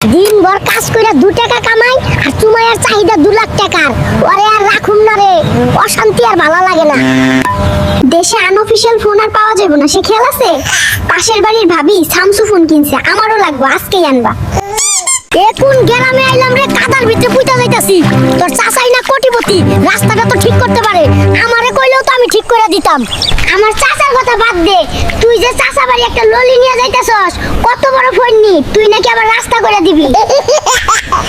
দিনভর কাজ কইরা 2 টাকা কামাই আর তোমার চাহিদা 2 লাখ টাকার। ওরে আর রাখুম না রে, অশান্তি আর ভালো লাগে না। দেশে আনঅফিশিয়াল ফোন আর পাওয়া যাবে না, সে খেয়াল আছে? পাশের বাড়ির ভাবি স্যামসুং ফোন কিনছে, আমারও লাগবে, আজকেই আনবা। এখন গ্রামে আইলাম রে, কাদার ভিতরে পুইতা যাইতাছি। তোর চাচাই না কোটিপতি, রাস্তাটা তো ঠিক করতে পারে, আমারে কইলেও তো আমি ঠিক করে দিতাম। আমার চাচার কথা বাদ দে, তুই যে চাচা বাড়ি একটা ললি নিয়ে যাইতাছস, কত বড় ফোননি, তুই নাকি আবার রাস্তা করে দিবি।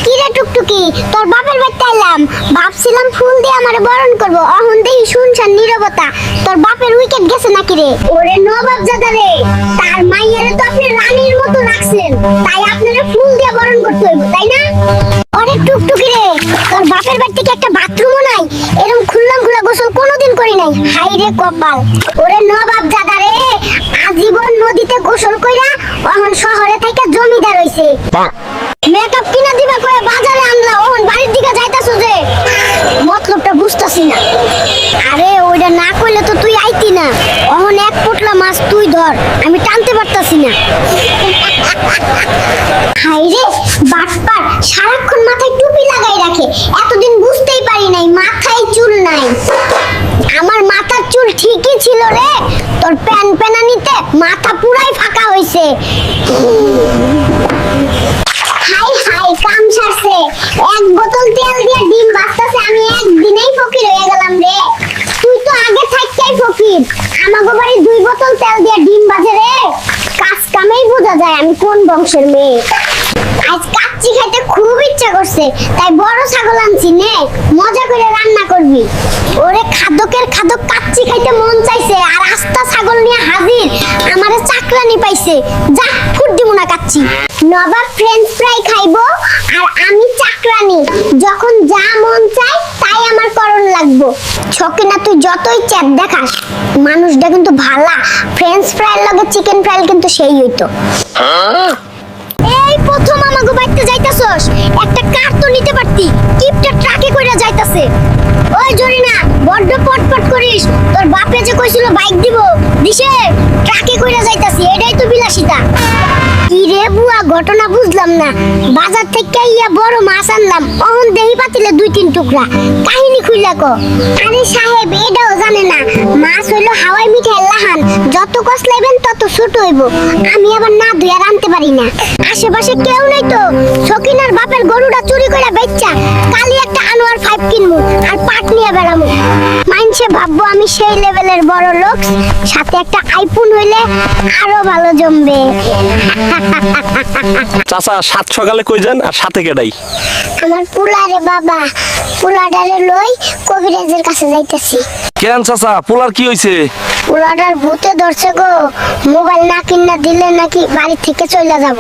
কি রে টুকটুকি, তোর বাপের বাড়িতে আইলাম, ভাবছিলাম ফুল দিয়ে আমারে বরণ করব, অহন দেই শুনছান নীরবতা। তোর বাপের উইকেট গেছে নাকি রে? ওরে নবাব জাদা রে, তার মাইয়ারে তো আপনি রানীর মতো রাখছেন, তাই আপনারে ফুল দিয়ে বরণ করতে হইব, তাই না? ওরে টুকটুকি রে, তোর বাপের বাড়ি থেকে একটা বাথরুমও নাই, এরকম খুললাম খোলা গোসল কোনোদিন করি নাই, হাই রে কপাল। ওরে নবাব জাদা রে, আজীবন নদীতে গোসল কইরা অহন শহরে থেকে জমিদার হইছে। মেকআপ কিনা দিবা কয়ে বাজারে আনলা, ওহন বাড়ির দিকে যাইতাছো যে, মতলবটা বুঝতাছি না। আরে ওইটা না কইলে তো তুই আইতি না, ওহন এক পোটলা মাছ তুই ধর, আমি টানতে পারতাছি না। হাই রে বাটপার, সারাক্ষণ মাথায় টুপি লাগাই রাখে, এতদিন বুঝতেই পারি নাই মাথায় চুল নাই। আমার মাথার চুল ঠিকই ছিল রে, তোর প্যান প্যানানিতে মাথা পুরাই ফাঁকা হইছে। হাই হাই, কাম সারছে, এক বোতল তেল দিয়ে ডিম ভাজতাছে, আমি একদিনেই ফকির হয়ে গেলাম রে। তুই তো আগে থাকতেই ফকির, আমাগো বাড়ি 2 বোতল তেল দিয়ে ডিম ভাজে রে, কাজ কামেই বোঝা যায় আমি কোন বংশের মেয়ে। আজ কাচ্চি খাইতে খুব ইচ্ছা করছে, তাই বড় ছাগল আনছি, নে মজা করে রান্না করবি। ওরে খাদকের খাদক, কাচ্চি খাইতে মন চাইছে আর আস্তা ছাগল নিয়ে হাজির, আমারে চাকরানি পাইছে, যা ফুট দিমু না কাচ্চি। নবাব ফ্রেঞ্চ ফ্রাই খাইবো আর আমি চাকরানি, যখন যা মন চাই তাই আমার করণ লাগবো। ছকিনা তুই যতই চ্যাপ দেখাস, মানুষটা কিন্তু ভালা, ফ্রেঞ্চ ফ্রাইয়ের লগে চিকেন ফ্রাই কিন্তু সেই হইতো। এই প্রথম আমাগো বাইতে যাইতাছস, একটা কার তো নিতে পারতি, কিপটা ট্রাকে কইরা যাইতাছে। ওই জরিনা, বড্ড পটপট করিস, তোর বাপে যে কইছিল বাইক দিব, দিছে, ট্রাকে কইরা যাইতাছি, এটাই তো বিলাসিতা। কি রে বুয়া, ঘটনা বুঝলাম না, বাজার থেকে ইয়া বড় মাছ আনলাম, অহন দেহি পাতিলে 2-3 টুকরা, কাহিনী খুইলা কো। আরে সাহেব, এটাও জানে না, মাছ হইলো হাওয়াই মিঠাই লাহান, যত কষ লাইবেন তত ছোট হইব, আমি আবার না ধুইয়া রানতে পারি না। আশেপাশে কেউ নাই তো, সকিনার বাপের গরুটা চুরি করে বেচ্চা, কালি একটা আনোয়ার 5 কিনবো আর পাট নিয়ে বেড়াবো, মাইনসে ভাববো আমি সেই লেভেলের বড় লোক, সাথে একটা আইফোন হইলে আরো ভালো জমবে। চাচা, 7 সকালে কই যান আর সাথে কেডাই? আমার পুলারে বাবা, পুলাডারে লই কবিরাজের কাছে যাইতেছি। কেন চাচা, পোলার কি হইছে? পুলাডার ভূতে ধরছে গো, মোবাইল না কিনা দিলে নাকি বাড়ি থেকে চলে যাব।